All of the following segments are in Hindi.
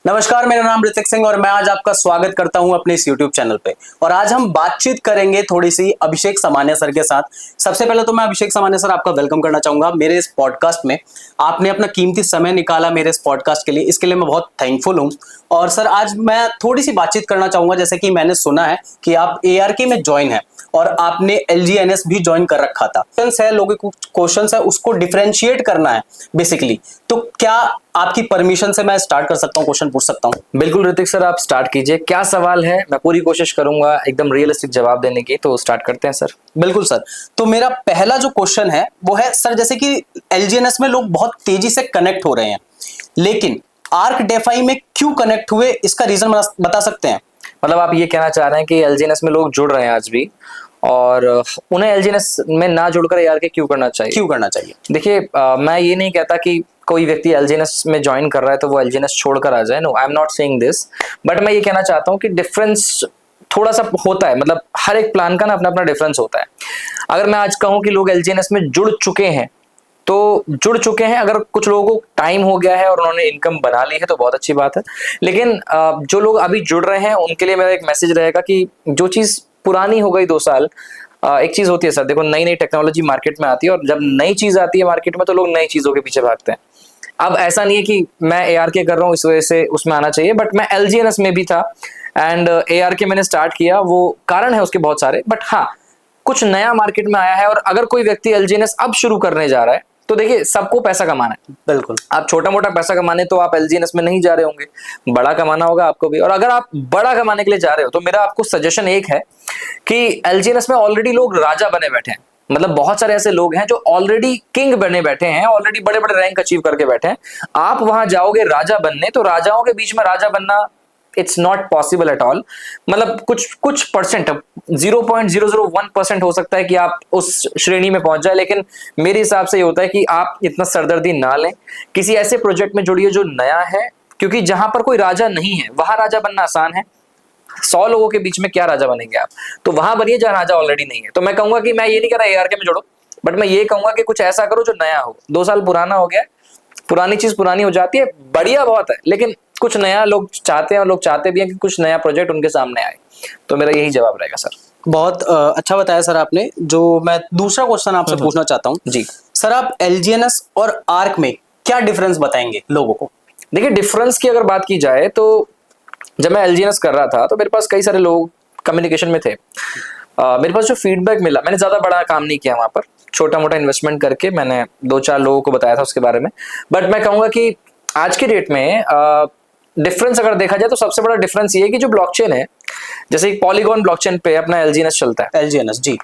नमस्कार, मेरा नाम ऋतिक सिंह और मैं आज आपका स्वागत करता हूं अपने इस YouTube चैनल पे। और आज हम बातचीत करेंगे थोड़ी सी अभिषेक समानिया सर के साथ। सबसे पहले तो मैं अभिषेक समानिया सर आपका वेलकम करना चाहूंगा मेरे इस पॉडकास्ट में। आपने अपना कीमती समय निकाला मेरे इस पॉडकास्ट के लिए, इसके लिए मैं बहुत थैंकफुल हूं। और सर आज मैं थोड़ी सी बातचीत करना चाहूंगा, जैसे कि मैंने सुना है कि आप ARK में ज्वाइन है और आपने LGNS भी ज्वाइन कर रखा था। लोगों के कुछ क्वेश्चंस है, उसको डिफरेंशिएट करना है बेसिकली। तो क्या आपकी परमिशन से मैं स्टार्ट कर सकता हूँ, क्वेश्चन पूछ सकता हूँ? बिल्कुल ऋतिक सर, आप स्टार्ट कीजिए। क्या सवाल है? मैं पूरी कोशिश करूंगा एकदम रियलिस्टिक जवाब देने की। तो स्टार्ट करते हैं सर। बिल्कुल सर। तो मेरा पहला जो क्वेश्चन है वो है सर, जैसे कि LGNS में लोग बहुत तेजी से कनेक्ट हो रहे हैं, लेकिन आर्क डेफाई में क्यों कनेक्ट हुए, इसका रीजन बता सकते हैं? मतलब आप ये कहना चाह रहे हैं कि LGNS में लोग जुड़ रहे हैं आज भी, और उन्हें LGNS में ना जुड़कर ARK क्यों करना चाहिए? क्यों करना चाहिए? देखिए, मैं ये नहीं कहता कि कोई व्यक्ति LGNS में ज्वाइन कर रहा है तो वो LGNS छोड़कर आ जाए। No, I am not saying this. But मैं ये कहना चाहता हूँ कि डिफरेंस थोड़ा सा होता है। मतलब हर एक प्लान का ना अपना अपना डिफरेंस होता है। अगर मैं आज कहूँ कि लोग LGNS में जुड़ चुके हैं तो जुड़ चुके हैं। अगर कुछ लोगों को टाइम हो गया है और उन्होंने इनकम बना ली है तो बहुत अच्छी बात है। लेकिन जो लोग अभी जुड़ रहे हैं उनके लिए मेरा एक मैसेज रहेगा कि जो चीज पुरानी हो गई 2 साल, एक चीज होती है सर, देखो नई नई टेक्नोलॉजी मार्केट में आती है और जब नई चीज आती है मार्केट में तो लोग नई चीजों के पीछे भागते हैं। अब ऐसा नहीं है कि मैं ARK कर रहा हूँ इस वजह से उसमें आना चाहिए, बट मैं LGNS में भी था एंड ARK मैंने स्टार्ट किया। वो कारण है उसके बहुत सारे, बट हाँ, कुछ नया मार्केट में आया है। और अगर कोई व्यक्ति LGNS अब शुरू करने जा रहा है तो देखिए, सबको पैसा कमाना है। बिल्कुल। आप छोटा मोटा पैसा कमाने तो आप LGNS में नहीं जा रहे होंगे, बड़ा कमाना होगा आपको भी। और अगर आप बड़ा कमाने के लिए जा रहे हो तो मेरा आपको सजेशन एक है कि LGNS में ऑलरेडी लोग राजा बने बैठे हैं। मतलब बहुत सारे ऐसे लोग हैं जो ऑलरेडी किंग बने बैठे हैं, ऑलरेडी बड़े बड़े रैंक अचीव करके बैठे हैं। आप वहां जाओगे राजा बनने, तो राजाओं के बीच में राजा बनना it's not possible at all. मतलब कुछ परसेंट, 0.001% हो सकता है कि आप उस श्रेणी में पहुंच जाए, लेकिन मेरे हिसाब से ये होता है कि आप इतना सरदर्दी ना लें। किसी ऐसे प्रोजेक्ट में जुड़िए जो नया है, क्योंकि जहां पर कोई राजा नहीं है वहां राजा बनना आसान है। 100 लोगों के बीच में क्या राजा बनेंगे आप? तो वहां बनिए जहां राजा ऑलरेडी नहीं है। तो मैं कहूंगा कि मैं ये नहीं कह रहा ARK में जोड़ो, बट मैं ये कहूंगा कि कुछ ऐसा करो जो नया हो। 2 साल पुराना हो गया, पुरानी चीज पुरानी हो जाती है, बढ़िया बहुत है, लेकिन कुछ नया लोग चाहते हैं और लोग चाहते भी हैं कि कुछ नया प्रोजेक्ट उनके सामने आए। तो मेरा यही जवाब रहेगा सर। बहुत अच्छा बताया सर आपने। जो मैं दूसरा क्वेश्चन आपसे पूछना चाहता हूँ जी सर, आप LGNS और आर्क में क्या डिफरेंस बताएंगे लोगों को? देखिए, डिफरेंस की अगर बात की जाए तो जब मैं LGNS कर रहा था तो मेरे पास कई सारे लोग कम्युनिकेशन में थे। मेरे पास जो फीडबैक मिला, मैंने ज्यादा बड़ा काम नहीं किया वहां पर, छोटा मोटा इन्वेस्टमेंट करके मैंने 2-4 लोगों को बताया था उसके बारे में। बट मैं कहूंगा कि आज के डेट में डिफरेंस अगर देखा जाए तो सबसे बड़ा डिफरेंस ये है कि जो ब्लॉकचेन है, जैसे पॉलीगॉन ब्लॉकचेन पे अपना LGNS चलता है। LGNS जी,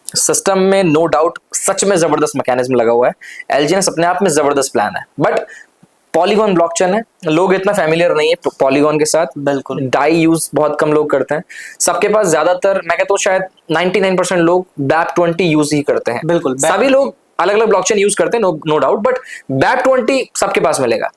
सिस्टम में नो डाउट सच में जबरदस्त मैकेनिज्म लगा हुआ है। LGNS अपने आप में जबरदस्त प्लान है, बट पॉलीगॉन ब्लॉकचेन है, लोग इतना फैमिलियर नहीं है पॉलीगॉन के साथ। बिल्कुल। डाई यूज बहुत कम लोग करते हैं। सबके पास ज्यादातर, मैं कहता हूँ शायद 99% लोग BAP20 यूज ही करते हैं। बिल्कुल। सभी लोग अलग अलग ब्लॉकचेन यूज करते हैं, नो डाउट, बट BAP20 सबके पास मिलेगा।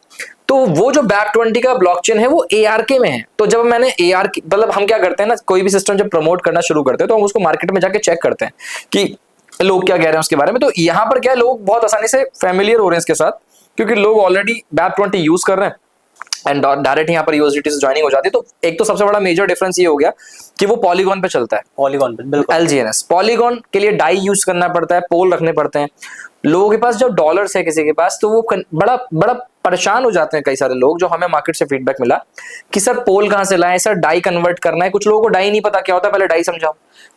तो वो जो BAP20 का ब्लॉकचेन है वो ARK में है। तो जब मैंने ARK, मतलब हम क्या करते हैं ना, कोई भी सिस्टम जब प्रमोट करना शुरू करते हैं तो हम उसको मार्केट में जाके चेक करते हैं कि लोग क्या कह रहे हैं उसके बारे में। तो यहाँ पर क्या है, लोग बहुत आसानी से फैमिलियर हो रहे हैं इसके साथ, क्योंकि लोग ऑलरेडी BAP20 यूज कर रहे हैं एंड डायरेक्ट यहाँ पर USDT से ज्वाइनिंग हो जाती है। तो एक तो सबसे बड़ा मेजर डिफरेंस ये हो गया कि वो पॉलीगॉन पे चलता है। पॉलीगॉन पे बिल्कुल। LGNS पॉलीगॉन के लिए डाई यूज करना पड़ता है, पोल रखने पड़ते हैं। लोगों के पास जब डॉलर्स है किसी के पास, तो वो बड़ा बड़ा परेशान हो जाते हैं कई सारे लोग। जो हमें मार्केट से फीडबैक मिला कि सर पोल कहाँ से लाएं, सर डाई कन्वर्ट करना है। कुछ लोगों को डाई नहीं पता क्या होता है, पहले डाई समझाओ।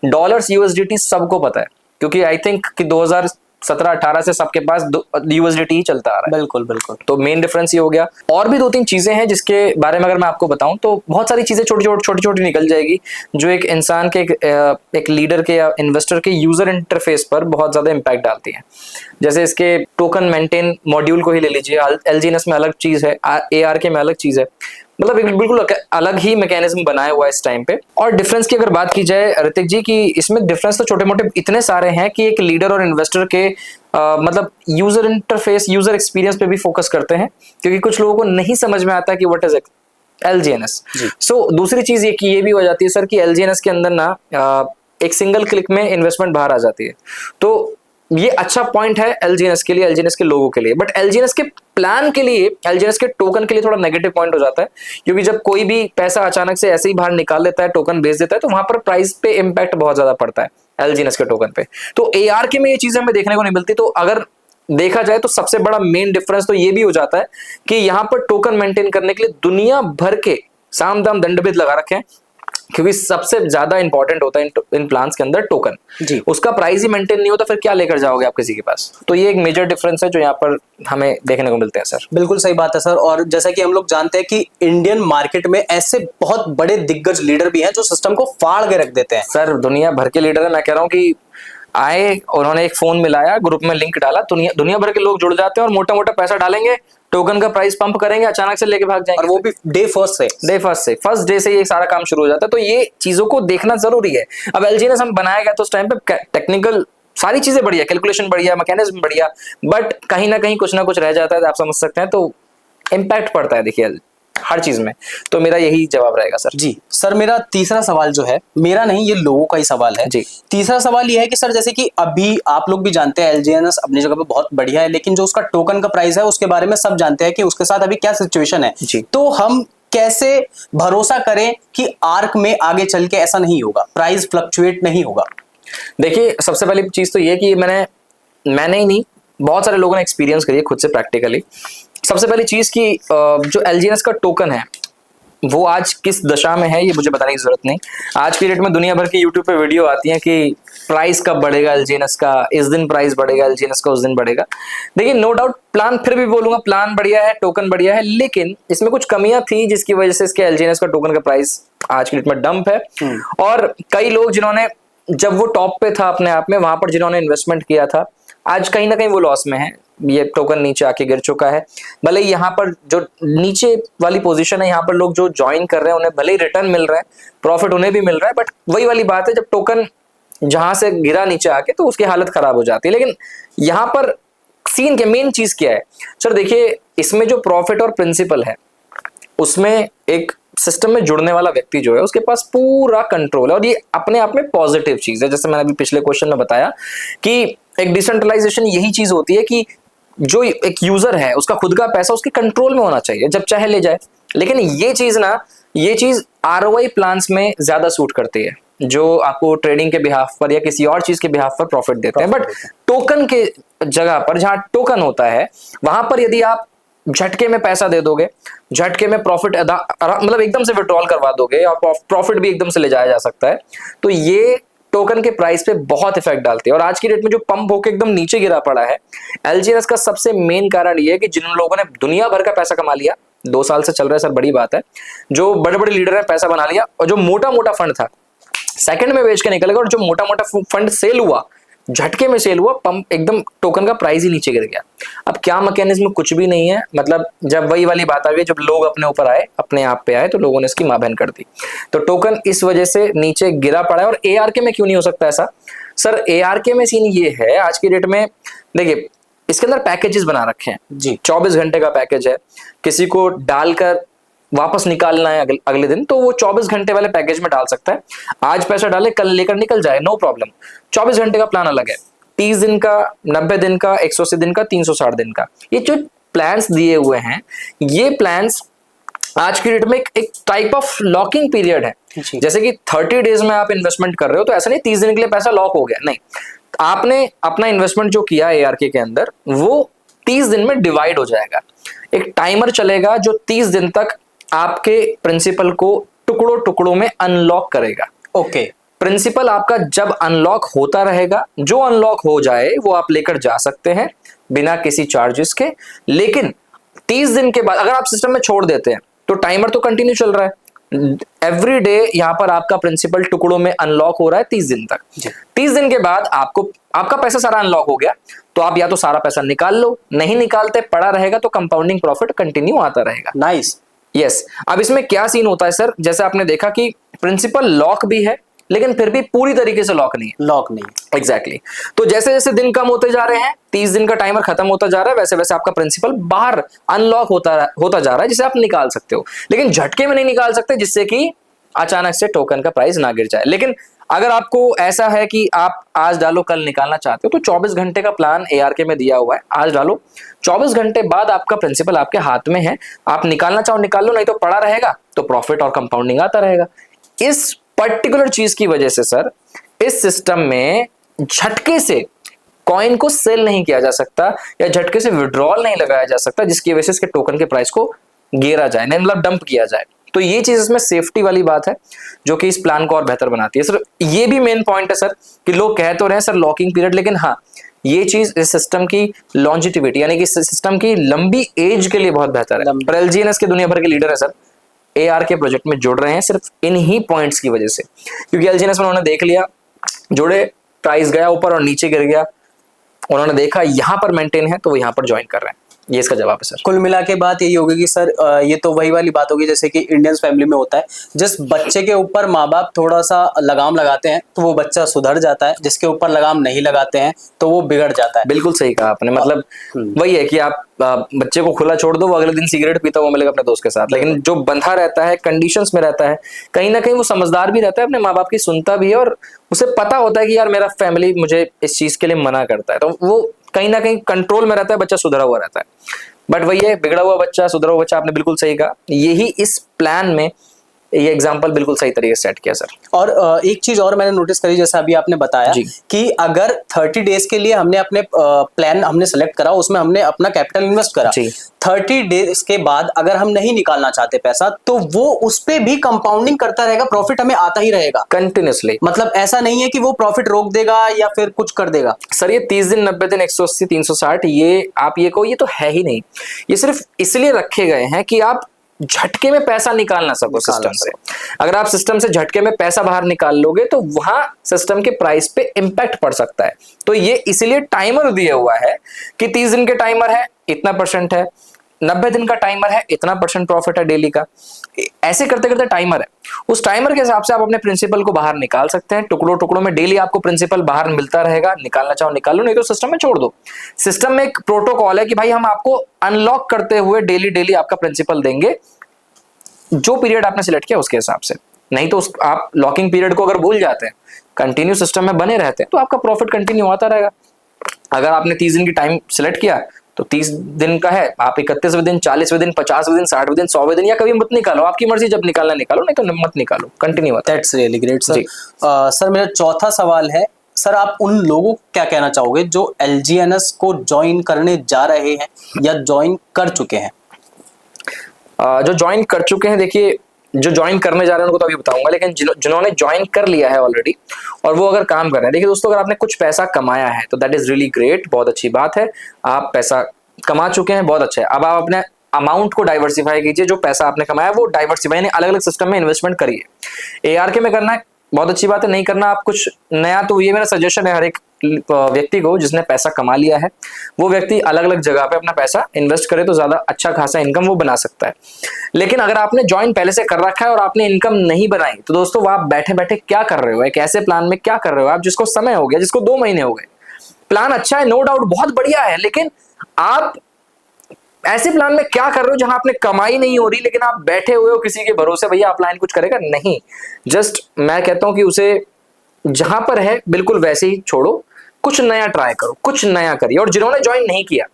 डॉलर्स USDT सबको पता है, क्योंकि आई थिंक कि 2017-18 से सबके पास USDT ही चलता आ रहा है। बिल्कुल बिल्कुल। तो मेन डिफरेंस ये हो गया। और भी 2-3 चीजें हैं जिसके बारे में अगर मैं आपको बताऊं तो बहुत सारी चीजें छोटी छोटी निकल जाएगी, जो एक इंसान के, एक लीडर के या इन्वेस्टर के यूजर इंटरफेस पर बहुत ज्यादा इंपैक्ट डालती है। जैसे इसके टोकन मेंटेन मॉड्यूल को ही ले लीजिए, LGNS में अलग चीज है, ARK में अलग चीज है। मतलब एक बिल्कुल अलग ही मैकेनिज्म बनाया हुआ है इस टाइम पे। और डिफरेंस की अगर बात की जाए ऋतिक जी, की इसमें डिफरेंस तो छोटे मोटे इतने सारे हैं कि एक लीडर और इन्वेस्टर के मतलब यूजर इंटरफेस, यूजर एक्सपीरियंस पे भी फोकस करते हैं, क्योंकि कुछ लोगों को नहीं समझ में आता कि व्हाट इज LGNS। सो दूसरी चीज ये भी हो जाती है सर कि LGNS के अंदर ना एक सिंगल क्लिक में इन्वेस्टमेंट बाहर आ जाती है। तो ये अच्छा पॉइंट है एलजीएनएस के लिए, एलजीएनएस के लोगों के लिए, बट एलजीएनएस के प्लान के लिए, एलजीएनएस के टोकन के लिए थोड़ा नेगेटिव पॉइंट हो जाता है, क्योंकि जब कोई भी पैसा अचानक से ऐसे ही बाहर निकाल लेता है, टोकन बेच देता है, तो वहां पर प्राइस पे इम्पैक्ट बहुत ज्यादा पड़ता है एलजीएनएस के टोकन पे। तो एआरके में ये चीजें हमें देखने को नहीं मिलती। तो अगर देखा जाए तो सबसे बड़ा मेन डिफरेंस तो ये भी हो जाता है कि यहाँ पर टोकन मेंटेन करने के लिए दुनिया भर के साम दाम दंड भेद लगा रखे हैं, क्योंकि सबसे ज्यादा इंपॉर्टेंट होता है इन प्लान्स के अंदर टोकन जी। उसका प्राइस ही मेंटेन नहीं होता, फिर क्या लेकर जाओगे आप किसी के पास। तो ये एक मेजर डिफरेंस है जो यहाँ पर हमें देखने को मिलते हैं सर। बिल्कुल सही बात है सर। और जैसा कि हम लोग जानते हैं कि इंडियन मार्केट में ऐसे बहुत बड़े दिग्गज लीडर भी हैं जो सिस्टम को फाड़ के रख देते हैं। सर दुनिया भर के लीडर है, मैं कह रहा हूँ कि आए, उन्होंने एक फोन मिलाया, ग्रुप में लिंक डाला, दुनिया भर के लोग जुड़ जाते हैं और मोटा मोटा पैसा डालेंगे, टोकन का प्राइस पंप करेंगे, अचानक से लेके भाग जाएंगे, और वो भी डे फर्स्ट से ही ये सारा काम शुरू हो जाता है। तो ये चीजों को देखना जरूरी है। अब एलजीएनएस हम बनाया गया तो उस टाइम पे टेक्निकल सारी चीजें बढ़िया, कैलकुलेशन बढ़िया, मैकेनिज्म बढ़िया, बट कहीं ना कहीं कुछ ना कुछ रह जाता है, आप समझ सकते हैं। तो इम्पैक्ट पड़ता है देखिए हर चीज में। तो मेरा यही जवाब रहेगा सर। जी सर, मेरा तीसरा सवाल जो है, मेरा नहीं, ये लोगों का ही सवाल है जी। तीसरा सवाल ये है कि सर जैसे कि अभी आप लोग भी जानते हैं एलजीएनएस अपनी जगह पे बहुत बढ़िया है, लेकिन जो उसका टोकन का प्राइस है उसके बारे में सब जानते हैं कि उसके साथ अभी क्या सिचुएशन है। जी। तो हम कैसे भरोसा करें कि आर्क में आगे चल के ऐसा नहीं होगा, प्राइस फ्लक्चुएट नहीं होगा? देखिए सबसे पहली चीज तो ये कि मैंने ही नहीं, बहुत सारे लोगों ने एक्सपीरियंस करी है खुद से प्रैक्टिकली। सबसे पहली चीज कि जो एलजीएनएस का टोकन है वो आज किस दशा में है ये मुझे बताने की जरूरत नहीं। आज की डेट में दुनिया भर की यूट्यूब पे वीडियो आती है कि प्राइस कब बढ़ेगा एलजीएनएस का, इस दिन प्राइस बढ़ेगा एलजीएनएस का, उस दिन बढ़ेगा। देखिए नो डाउट प्लान, फिर भी बोलूंगा प्लान बढ़िया है, टोकन बढ़िया है, लेकिन इसमें कुछ कमियां थी जिसकी वजह से इसके एलजीएनएस का टोकन का प्राइस आज की डेट में डंप है। और कई लोग जिन्होंने, जब वो टॉप पे था अपने आप में, वहां पर जिन्होंने इन्वेस्टमेंट किया था, आज कहीं ना कहीं वो लॉस में है। ये टोकन नीचे आके गिर चुका है। भले ही यहाँ पर जो नीचे वाली पोजीशन है, यहाँ पर लोग जो ज्वाइन कर रहे हैं उन्हें भले ही रिटर्न मिल रहा है, प्रॉफिट उन्हें भी मिल रहा है, बट वही वाली बात है, जब टोकन जहां से गिरा नीचे आके तो उसकी हालत खराब हो जाती है। लेकिन यहाँ पर सीन के मेन चीज क्या है सर, देखिए इसमें जो प्रॉफिट और प्रिंसिपल है उसमें एक सिस्टम में जुड़ने वाला व्यक्ति जो है उसके पास पूरा कंट्रोल है, और ये अपने आप में पॉजिटिव चीज है। जैसे मैंने अभी पिछले क्वेश्चन में बताया कि एक डिसेंट्रलाइजेशन यही चीज होती है कि जो एक यूजर है उसका खुद का पैसा उसके कंट्रोल में होना चाहिए, जब चाहे ले जाए। लेकिन ये चीज आरओआई प्लान्स में ज्यादा सूट करती है, जो आपको ट्रेडिंग के बिहाफ पर या किसी और चीज के बिहाफ पर प्रॉफिट देते हैं। बट टोकन के जगह पर, जहां टोकन होता है, वहां पर यदि आप झटके में पैसा दे दोगे, झटके में प्रॉफिट मतलब एकदम से विड्रॉल करवा दोगे और प्रॉफिट भी एकदम से ले जाया जा सकता है, तो ये टोकन के प्राइस पे बहुत इफेक्ट डालती है। और आज की डेट में जो पंप होकर एकदम नीचे गिरा पड़ा है एलजीएनएस का, सबसे मेन कारण ये है कि जिन लोगों ने दुनिया भर का पैसा कमा लिया, 2 साल से चल रहा है सर, बड़ी बात है, जो बड़े बड़े लीडर ने पैसा बना लिया, और जो मोटा मोटा फंड था सेकंड में बेच के निकल गया, और जो मोटा मोटा फंड सेल हुआ, झटके में सेल हुआ, पंप एकदम टोकन का प्राइस ही नीचे गिर गया। अब क्या मैकेनिज्म, कुछ भी नहीं है। मतलब जब वही वाली बात आ गई, जब लोग अपने ऊपर आए, अपने आप पे आए, तो लोगों ने इसकी मां बहन कर दी, तो टोकन इस वजह से नीचे गिरा पड़ा है। और एआरके में क्यों नहीं हो सकता ऐसा सर? एआरके में सीन ये है आज की डेट में, देखिए इसके अंदर पैकेजेस बना रखे हैं जी, 24 घंटे का पैकेज है, किसी को डालकर वापस निकालना है अगले दिन, तो वो 24 घंटे वाले पैकेज में डाल सकता है। आज पैसा डाले, कल लेकर निकल जाए, नो प्रॉब्लम। 24 घंटे का प्लान अलग है, 30 दिन का, 90 दिन का, 180 दिन का, 360 दिन का। ये जो प्लान्स दिए हुए हैं, ये प्लान्स आज की डेट में एक टाइप ऑफ लॉकिंग पीरियड है। जैसे कि 30 डेज में आप इन्वेस्टमेंट कर रहे हो, तो ऐसा नहीं 30 दिन के लिए पैसा लॉक हो गया, नहीं। आपने अपना इन्वेस्टमेंट जो किया एआरके के अंदर, वो 30 दिन में डिवाइड हो जाएगा। एक टाइमर चलेगा जो 30 दिन तक आपके प्रिंसिपल को टुकड़ों टुकड़ों में अनलॉक करेगा। ओके, प्रिंसिपल आपका जब अनलॉक होता रहेगा, जो अनलॉक हो जाए वो आप लेकर जा सकते हैं बिना किसी चार्जेस के। लेकिन 30 दिन के बाद अगर आप सिस्टम में छोड़ देते हैं तो टाइमर तो कंटिन्यू चल रहा है, एवरी डे यहाँ पर आपका प्रिंसिपल टुकड़ों में अनलॉक हो रहा है 30 दिन तक। 30 दिन के बाद आपका पैसा सारा अनलॉक हो गया, तो आप या तो सारा पैसा निकाल लो, नहीं निकालते पड़ा रहेगा तो कंपाउंडिंग प्रॉफिट कंटिन्यू आता रहेगा। नाइस। यस। अब इसमें क्या सीन होता है सर, जैसे आपने देखा कि प्रिंसिपल लॉक भी है, लेकिन फिर भी पूरी तरीके से लॉक नहीं है। एग्जैक्टली। तो जैसे जैसे दिन कम होते जा रहे हैं, 30 दिन का टाइमर खत्म होता जा रहा है, वैसे वैसे आपका प्रिंसिपल बाहर अनलॉक होता जा रहा है, जिसे आप निकाल सकते हो। लेकिन झटके में नहीं निकाल सकते, जिससे कि अचानक से टोकन का प्राइस ना गिर जाए। लेकिन अगर आपको ऐसा है कि आप आज डालो कल निकालना चाहते हो तो 24 घंटे का प्लान ARK में दिया हुआ है। आज डालो, 24 घंटे बाद आपका प्रिंसिपल आपके हाथ में है, आप निकालना चाहो निकाल लो, नहीं तो पड़ा रहेगा, तो प्रॉफिट और कंपाउंडिंग आता रहेगा। इस पर्टिकुलर चीज की वजह से सर इस सिस्टम में झटके से कॉइन को सेल नहीं किया जा सकता या झटके से विड्रॉल नहीं लगाया जा सकता, जिसकी वजह से इसके टोकन के प्राइस को गिरा जाए, मतलब डंप किया जाए। तो ये चीज इसमें सेफ्टी वाली बात है जो कि इस प्लान को और बेहतर बनाती है। सर ये भी मेन पॉइंट है सर कि लोग कह तो रहे हैं सर लॉकिंग पीरियड, लेकिन हाँ ये चीज इस सिस्टम की लॉन्जिटिविटी यानी कि सिस्टम की लंबी एज के लिए बहुत बेहतर है। पर LGNS के दुनिया भर के लीडर है सर ARK प्रोजेक्ट में जुड़ रहे हैं सिर्फ इन्हीं पॉइंट्स की वजह से, क्योंकि LGNS में उन्होंने देख लिया, जुड़े, प्राइस गया ऊपर और नीचे गिर गया, उन्होंने देखा यहां पर मेंटेन है तो वो यहां पर ज्वाइन कर रहे हैं। ये इसका जवाब है सर। कुल मिला के बात यही होगी कि सर ये तो वही वाली बात होगी जैसे कि इंडियन फैमिली में होता है, जिस बच्चे के ऊपर माँ बाप थोड़ा सा लगाम लगाते हैं तो वो बच्चा सुधर जाता है, जिसके ऊपर लगाम नहीं लगाते हैं तो वो बिगड़ जाता है। बिल्कुल सही कहा आपने, मतलब वही है कि आप बच्चे को खुला छोड़ दो, वो अगले दिन सिगरेट पीता हुआ मिलेगा अपने दोस्त के साथ, लेकिन जो बंधा रहता है, कंडीशंस में रहता है, कहीं ना कहीं वो समझदार भी रहता है, अपने माँ बाप की सुनता भी है और उसे पता होता है कि यार मेरा फैमिली मुझे इस चीज के लिए मना करता है, तो वो कहीं ना कहीं कंट्रोल में रहता है, बच्चा सुधरा हुआ रहता है। बट वही है, बिगड़ा हुआ बच्चा, सुधरा हुआ बच्चा, आपने बिल्कुल सही कहा, यही इस प्लान में ये एग्जांपल बिल्कुल सही तरीके से सेट किया सर। और एक चीज और मैंने नोटिस करी, जैसा अभी आपने बताया कि अगर 30 डेज के लिए हमने अपने प्लान हमने सेलेक्ट करा, उसमें हमने अपना कैपिटल इन्वेस्ट करा, 30 डेज के बाद अगर हम नहीं निकालना चाहते पैसा तो वो उस पे भी कंपाउंडिंग करता रहेगा, प्रॉफिट हमें आता ही रहेगा कंटिन्यूसली। मतलब ऐसा नहीं है कि वो प्रॉफिट रोक देगा या फिर कुछ कर देगा। सर ये 30 दिन, 90 दिन, 180, 360, ये आप ये कहो ये तो है ही नहीं, ये सिर्फ इसलिए रखे गए हैं कि आप झटके में पैसा निकाल ना सको सिस्टम से। अगर आप सिस्टम से झटके में पैसा बाहर निकाल लोगे तो वहां सिस्टम के प्राइस पे इंपैक्ट पड़ सकता है। तो ये इसलिए टाइमर दिया हुआ है कि 30 दिन के टाइमर है, इतना % है, 90 दिन का टाइमर है, इतना % प्रॉफिट है डेली का, ऐसे करते करते टाइमर है, उस टाइमर के हिसाब से आप अपने प्रिंसिपल को बाहर निकाल सकते हैं। टुकड़ों टुकड़ों में डेली आपको प्रिंसिपल बाहर मिलता रहेगा, निकालना चाहो निकालो, नहीं तो सिस्टम में छोड़ दो। सिस्टम में एक प्रोटोकॉल है कि भाई हम आपको अनलॉक करते हुए डेली डेली आपका प्रिंसिपल देंगे, जो पीरियड आपने सिलेक्ट किया उसके हिसाब से। नहीं तो आप लॉकिंग पीरियड को अगर भूल जाते हैं, कंटिन्यू सिस्टम में बने रहते हैं, तो आपका प्रॉफिट कंटिन्यू आता रहेगा। अगर आपने 30 दिन की टाइम सिलेक्ट किया तो 30 दिन का है, आप 31वें दिन, 40वें दिन, 50वें दिन, 60वें दिन, 100वें दिन या कभी मत निकालो, आपकी मर्जी, जब निकालना निकालो, नहीं तो मत निकालो, कंटिन्यू आता है। That's really great sir. Sir मेरा चौथा सवाल है, सर आप उन लोगों को क्या कहना चाहोगे जो LGNS को ज्वाइन करने जा रहे हैं या ज्वाइन कर चुके हैं? जो ज्वाइन कर चुके हैं, देखिए जो ज्वाइन करने जा रहे हैं उनको तो अभी बताऊंगा, लेकिन जिन्होंने ज्वाइन कर लिया है ऑलरेडी और वो अगर काम कर रहे हैं, देखिए दोस्तों, अगर आपने कुछ पैसा कमाया है तो दैट इज रियली ग्रेट, बहुत अच्छी बात है, आप पैसा कमा चुके हैं, बहुत अच्छा है। अब आप अपने अमाउंट को डाइवर्सिफाई कीजिए, जो पैसा आपने कमाया वो डाइवर्सिफाई यानी अलग अलग सिस्टम में इन्वेस्टमेंट करिए। ARK में करना है, बहुत अच्छी बात है, नहीं करना आप कुछ नया, तो ये मेरा सजेशन है हर एक व्यक्ति को जिसने पैसा कमा लिया है, वो व्यक्ति अलग अलग जगह पे अपना पैसा इन्वेस्ट करे तो ज्यादा अच्छा खासा इनकम वो बना सकता है। लेकिन अगर आपने ज्वाइन पहले से कर रखा है और आपने इनकम नहीं बनाई, तो दोस्तों आप बैठे बैठे क्या कर रहे हो, एक ऐसे प्लान में क्या कर रहे हो आप जिसको समय हो गया, जिसको 2 महीने हो गए। प्लान अच्छा है, नो डाउट, बहुत बढ़िया है, लेकिन आप ऐसे प्लान में क्या कर रहे हो जहां आपने कमाई नहीं हो रही, लेकिन आप बैठे हुए हो किसी के भरोसे, भैया अपलाइन कुछ करेगा नहीं। जस्ट मैं कहता हूं कि उसे जहां पर है बिल्कुल वैसे ही छोड़ो, कुछ नया ट्राई करो, कुछ नया करिए। और जिन्होंने ज्वाइन नहीं किया,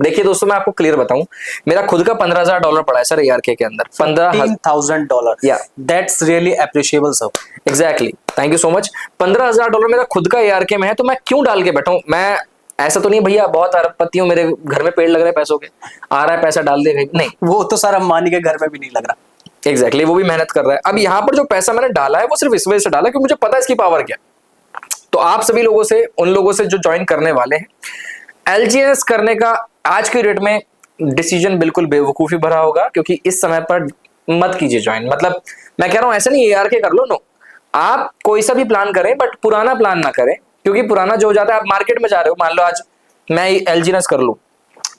देखिए दोस्तों मैं आपको क्लियर बताऊं, मेरा खुद का $15,000 पड़ा है सर ARK के अंदर, $15,000। या that's really appreciable sir. Exactly, thank you so much. $15,000 मेरा खुद का ARK में है, तो मैं क्यों डाल के बैठा हूं? मैं ऐसा तो नहीं भैया बहुत अरबपति हूं, मेरे घर में पेड़ लग रहे हैं पैसों के, आ रहा है पैसा डाल दे, नहीं, वो तो सर अंबानी के घर में भी नहीं लग रहा। एग्जैक्टली, वो भी मेहनत कर रहा है। अब यहाँ पर जो पैसा मैंने डाला है वो सिर्फ इस वजह से डाला क्योंकि मुझे पता है इसकी पावर क्या है। तो आप सभी लोगों से, उन लोगों से जो ज्वाइन करने वाले हैं, LGNS करने का आज के डेट में डिसीजन बिल्कुल बेवकूफी भरा होगा, क्योंकि इस समय पर मत कीजिए ज्वाइन। मतलब मैं कह रहा हूं ऐसे नहीं ARK कर लो, नो, आप कोई सा भी प्लान करें बट पुराना प्लान ना करें, क्योंकि पुराना जो हो जाता है, आप मार्केट में जा रहे हो, मान लो आज मैं LGNS कर लूं,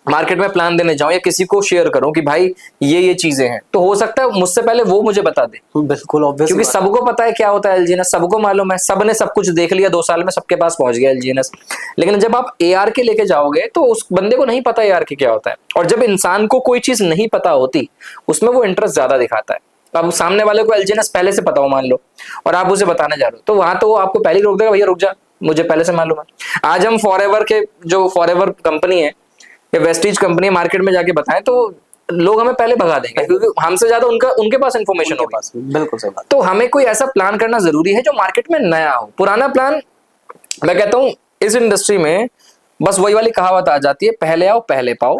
मार्केट में प्लान देने जाऊं या किसी को शेयर करूं कि भाई ये चीजें हैं, तो हो सकता है मुझसे पहले वो मुझे बता दे, बिल्कुल ऑब्वियस, क्योंकि सबको पता है क्या होता है LGNS, सबको मालूम है, सबने सब कुछ देख लिया, 2 साल में सबके पास पहुंच गया LGNS। लेकिन जब आप ARK लेके जाओगे तो उस बंदे को नहीं पता ARK क्या होता है, और जब इंसान को कोई चीज नहीं पता होती उसमें वो इंटरेस्ट ज्यादा दिखाता है। अब सामने वाले को एलजीएनएस पहले से पता हो मान लो, और आप उसे बताने जा रहे हो, तो वहां तो वो आपको पहले ही रोक देगा, भैया रुक जा, मुझे पहले से मालूम है। आज हम फॉरएवर के जो फॉरएवर कंपनी है या वेस्टीज कंपनी मार्केट में जाके बताएं तो लोग हमें पहले भगा देंगे, क्योंकि हमसे ज्यादा उनके पास इन्फॉर्मेशन होगी। बिल्कुल सही बात। तो हमें कोई ऐसा प्लान करना जरूरी है जो मार्केट में नया हो। पुराना प्लान, मैं कहता हूं इस इंडस्ट्री में बस वही वाली कहावत आ जाती है, पहले आओ पहले पाओ।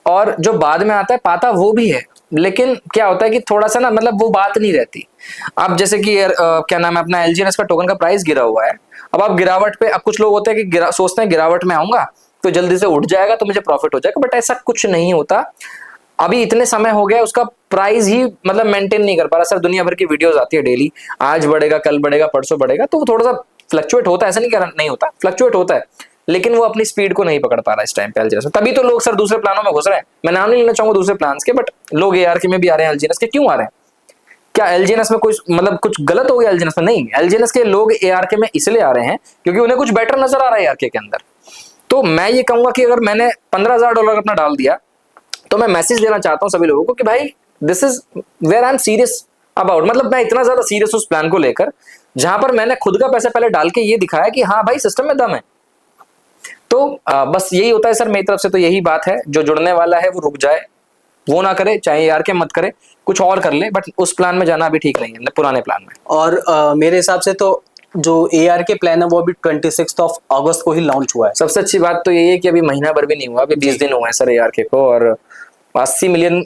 और जो बाद में आता है पाता वो भी है, लेकिन क्या होता है कि थोड़ा सा ना मतलब वो बात नहीं रहती। अब जैसे कि क्या नाम है अपना एलजीएनएस का टोकन का प्राइस गिरा हुआ है, अब आप गिरावट पे, अब कुछ लोग होते हैं कि सोचते हैं गिरावट में आऊंगा तो जल्दी से उठ जाएगा तो मुझे प्रॉफिट हो जाएगा, बट ऐसा कुछ नहीं होता। अभी इतने समय हो गया उसका प्राइस ही मतलब मेंटेन नहीं कर पा रहा। सर दुनिया भर की वीडियोस आती है डेली, आज बढ़ेगा कल बढ़ेगा परसों बढ़ेगा, तो वो थोड़ा सा फ्लक्चुएट होता है, ऐसा नहीं कह रहा नहीं होता, फ्लक्चुएट होता है, लेकिन वो अपनी स्पीड को नहीं पकड़ पा रहा इस टाइम पे एलजीएनएस में। तभी तो लोग सर दूसरे प्लानों में घुस रहे हैं। मैं नाम नहीं लेना चाहूंगा दूसरे प्लान्स के, बट लोग एआरके में भी आ रहे हैं एलजीएनएस के। क्यों आ रहे हैं? क्या एलजीएनएस में कुछ मतलब कुछ गलत हो गया एलजीएनएस में? नहीं, एलजीएनएस के लोग एआरके में इसलिए आ रहे हैं क्योंकि उन्हें कुछ बेटर नजर आ रहा है एआरके के अंदर। तो मैं ये कहूंगा कि अगर मैंने $15,000 अपना डाल दिया तो मैं मैसेज देना चाहता हूं सभी लोगों को कि भाई this is where I am serious about, मतलब मैं इतना ज्यादा सीरियस उस प्लान को लेकर जहां पर मैंने खुद का पैसा पहले डाल के ये दिखाया कि हाँ भाई सिस्टम में दम है। तो बस यही होता है सर मेरी तरफ से तो यही बात है। जो जुड़ने वाला है वो रुक जाए, वो ना करे, चाहे यार के मत करे, कुछ और कर ले, बट उस प्लान में जाना अभी ठीक नहीं है पुराने प्लान में। और मेरे हिसाब से तो जो एआर के प्लान है वो अभी 26 अगस्त को ही लॉन्च हुआ है। सबसे अच्छी बात तो यही है कि अभी महीना भर भी नहीं हुआ, अभी 20 दिन हुए हैं सर एआर के को, और $80 मिलियन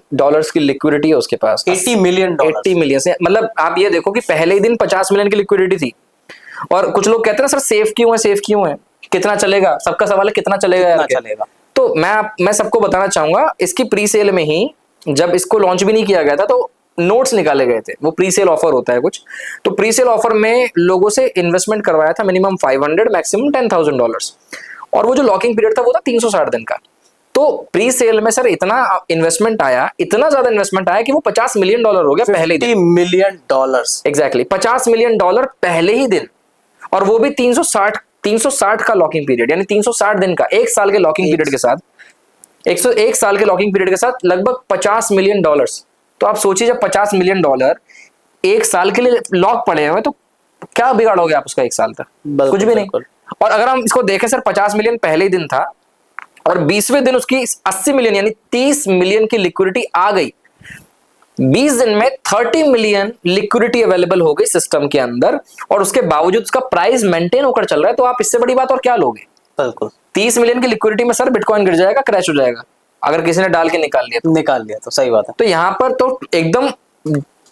की लिक्विडिटी है उसके पास। 80 मिलियन 80 मिलियन से मतलब आप ये देखो कि पहले ही दिन 50 मिलियन की लिक्विडिटी थी। और कुछ लोग कहते हैं ना सर सेफ क्यों है, सेफ क्यों है, कितना चलेगा, सबका सवाल है कितना चलेगा, कितना चलेगा। तो मैं सबको बताना चाहूंगा इसकी प्री सेल में ही, जब इसको लॉन्च भी नहीं किया गया था तो नोट्स निकाले गए थे, वो प्री सेल ऑफर होता है कुछ, तो प्री सेल ऑफर में लोगों से इन्वेस्टमेंट करवाया था मिनिमम 500 मैक्सिमम $10,000, और वो जो लॉकिंग पीरियड था वो था 360 दिन का। तो प्री सेल में सर इतना इन्वेस्टमेंट आया, इतना ज्यादा इन्वेस्टमेंट आया कि वो $50 मिलियन हो गया पहले ही दिन। $50 मिलियन एग्जैक्टली $50 मिलियन पहले ही दिन, और वो भी 360 का लॉकिंग पीरियड, यानी 360 दिन का, एक साल के लॉकिंग पीरियड के साथ, 101 साल के लॉकिंग पीरियड के साथ लगभग $50 मिलियन। तो आप सोचिए जब $50 मिलियन एक साल के लिए लॉक पड़े हुए तो क्या बिगाड़ोगे आप उसका एक साल तक? कुछ भी नहीं। और अगर हम इसको देखें सर 50 मिलियन पहले ही दिन था और 20वें दिन उसकी 80 मिलियन यानी 30 मिलियन की लिक्विडिटी आ गई। 20 दिन में 30 मिलियन लिक्विडिटी अवेलेबल हो गई सिस्टम के अंदर, और उसके बावजूद उसका प्राइस मेंटेन होकर चल रहा है। तो आप इससे बड़ी बात और क्या लोगे? बिल्कुल 30 मिलियन की लिक्विडिटी में सर बिटकॉइन गिर जाएगा, क्रैश हो जाएगा अगर किसी ने डाल के निकाल लिया तो सही बात है। तो यहाँ पर तो एकदम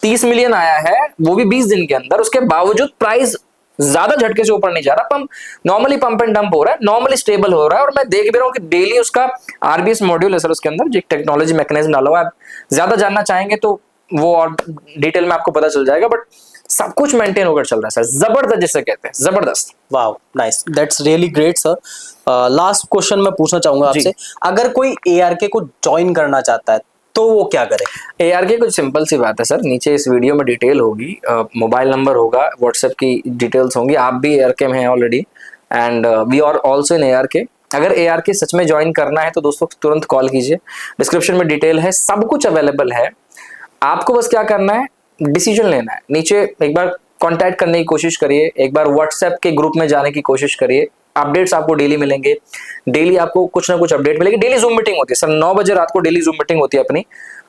30 मिलियन आया है, वो भी 20 दिन के अंदर, उसके बावजूद प्राइस ज्यादा झटके से ऊपर नहीं जा रहा, नॉर्मली पंप एंड डंप हो रहा है, नॉर्मली स्टेबल हो रहा है। और मैं देख भी रहा हूँ कि डेली उसका आरबीएस मॉड्यूल है सर, उसके अंदर जो टेक्नोलॉजी मैकेनिज्म डाला हुआ है। आप ज्यादा जानना चाहेंगे तो वो और डिटेल में आपको पता चल जाएगा, बट सब कुछ मेंटेन होकर चल रहा है सर, जबरदस्त जिसे कहते हैं, जबरदस्त। Wow nice, that's really great sir. Last question मैं पूछना चाहूंगा आपसे, अगर कोई एआरके को ज्वाइन करना चाहता है तो वो क्या करे? एआरके कुछ सिंपल सी बात है सर, नीचे इस वीडियो में डिटेल होगी, मोबाइल नंबर होगा, व्हाट्सएप की डिटेल्स होंगी। आप भी एआरके में हैं already and we are also in ARK. अगर एआरके सच में ज्वाइन करना है तो दोस्तों तुरंत कॉल कीजिए, डिस्क्रिप्शन में डिटेल है, सब कुछ अवेलेबल है। आपको बस क्या करना है, डिसीजन लेना है। नीचे एक बार कांटेक्ट करने की कोशिश करिए, एक बार व्हाट्सएप के ग्रुप में जाने की कोशिश करिए। अपडेट्स आपको डेली मिलेंगे, डेली आपको कुछ ना कुछ अपडेट मिलेगी। डेली जूम मीटिंग होती है सर, 9 बजे रात को डेली जूम मीटिंग होती है अपनी।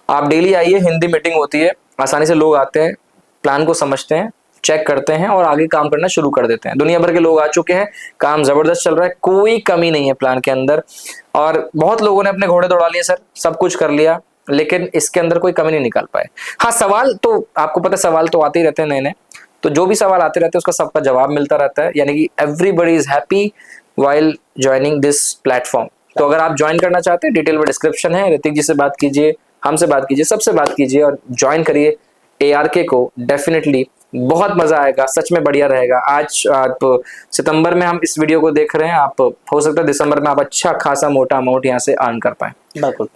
आप डेली आइए, हिंदी मीटिंग होती है, आसानी से लोग आते हैं, प्लान को समझते हैं, चेक करते हैं और आगे काम करना शुरू कर देते हैं। दुनिया भर के लोग आ चुके हैं, काम जबरदस्त चल रहा है, कोई कमी नहीं है प्लान के अंदर। और बहुत लोगों ने अपने घोड़े दौड़ा लिए सर, सब कुछ कर लिया, लेकिन इसके अंदर कोई कमी नहीं निकाल पाए। हाँ, सवाल तो आपको पता है, सवाल तो आते ही रहते हैं नए नए, तो जो भी सवाल आते रहते हैं उसका सबका जवाब मिलता रहता है, यानी कि everybody is happy while joining this platform. तो अगर आप ज्वाइन करना चाहते हैं, डिटेल में डिस्क्रिप्शन है, ऋतिक जी से बात कीजिए, हमसे बात कीजिए, सबसे बात कीजिए और ज्वाइन करिए एआरके को। डेफिनेटली बहुत मजा आएगा, सच में बढ़िया रहेगा। आज आप सितंबर में हम इस वीडियो को देख रहे हैं, आप हो सकता है दिसंबर में आप अच्छा खासा मोटा अमाउंट यहाँ से अर्न कर पाए। बिल्कुल।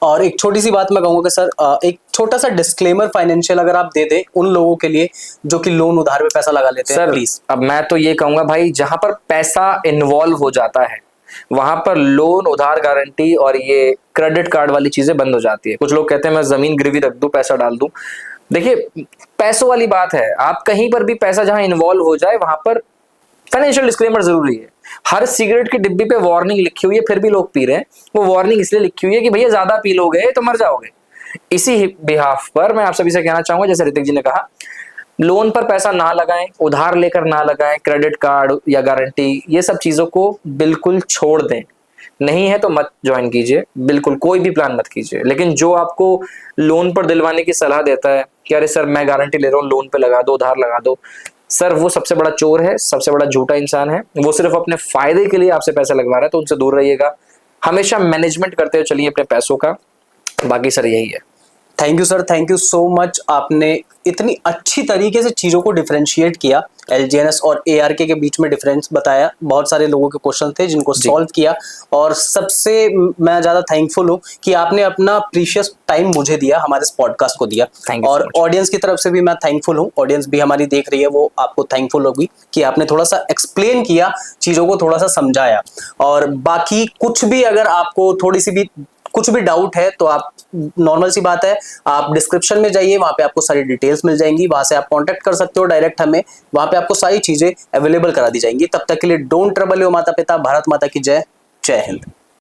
और एक छोटी सी बात मैं कहूंगा कि सर एक छोटा सा डिस्क्लेमर फाइनेंशियल अगर आप दे दे उन लोगों के लिए जो कि लोन उधार पे पैसा लगा लेते हैं प्लीज। अब मैं तो ये कहूंगा भाई, जहां पर पैसा इन्वॉल्व हो जाता है वहां पर लोन, उधार गारंटी और ये क्रेडिट कार्ड वाली चीजें बंद हो जाती है। कुछ लोग कहते हैं मैं जमीन गिरवी रख दूं, पैसा डाल दूं, देखिए पैसों वाली बात है, आप कहीं पर भी पैसा जहां इन्वॉल्व हो जाए वहां पर फाइनेंशियल डिस्क्लेमर जरूरी है। हर सिगरेट की डिब्बी पे वार्निंग लिखी हुई है, फिर भी लोग पी रहे हैं। वो वार्निंग इसलिए लिखी हुई है कि भैया ज्यादा पी लोगे तो मर जाओगे। इसी बिहाफ पर मैं आप सभी से कहना चाहूंगा, जैसे ऋतिक जी ने कहा, लोन पर पैसा ना लगाएं, उधार लेकर ना लगाएं, क्रेडिट कार्ड या गारंटी, ये सब चीजों को बिल्कुल छोड़ दें। नहीं है तो मत ज्वाइन कीजिए, बिल्कुल कोई भी प्लान मत कीजिए। लेकिन जो आपको लोन पर दिलवाने की सलाह देता है कि अरे सर मैं गारंटी ले रहा हूँ, लोन पे लगा दो, उधार लगा दो, सर वो सबसे बड़ा चोर है, सबसे बड़ा झूठा इंसान है। वो सिर्फ अपने फायदे के लिए आपसे पैसा लगवा रहा है, तो उनसे दूर रहिएगा। हमेशा मैनेजमेंट करते हुए चलिए अपने पैसों का। बाकी सर यही है। Thank you sir, thank you so much. आपने इतनी अच्छी तरीके से चीज़ों को डिफरेंशिएट किया, एलजीएनएस और एआरके के बीच में डिफरेंस बताया। बहुत सारे लोगों के क्वेश्चन थे जिनको सॉल्व किया, और सबसे मैं ज़्यादा थैंकफुल हूँ कि आपने अपना प्रीशियस टाइम मुझे दिया, हमारे इस पॉडकास्ट को दिया। Thank you so और much. ऑडियंस की तरफ से भी मैं थैंकफुल हूँ। ऑडियंस भी हमारी देख रही है, वो आपको थैंकफुल होगी कि आपने थोड़ा सा एक्सप्लेन किया, चीज़ों को थोड़ा सा समझाया। और बाकी कुछ भी अगर आपको थोड़ी सी भी कुछ भी डाउट है तो आप, नॉर्मल सी बात है, आप डिस्क्रिप्शन में जाइए, वहां पे आपको सारी डिटेल्स मिल जाएंगी, वहां से आप कांटेक्ट कर सकते हो डायरेक्ट हमें, वहां पे आपको सारी चीजें अवेलेबल करा दी जाएंगी। तब तक के लिए डोंट ट्रबल योर माता पिता। भारत माता की जय। जय हिंद।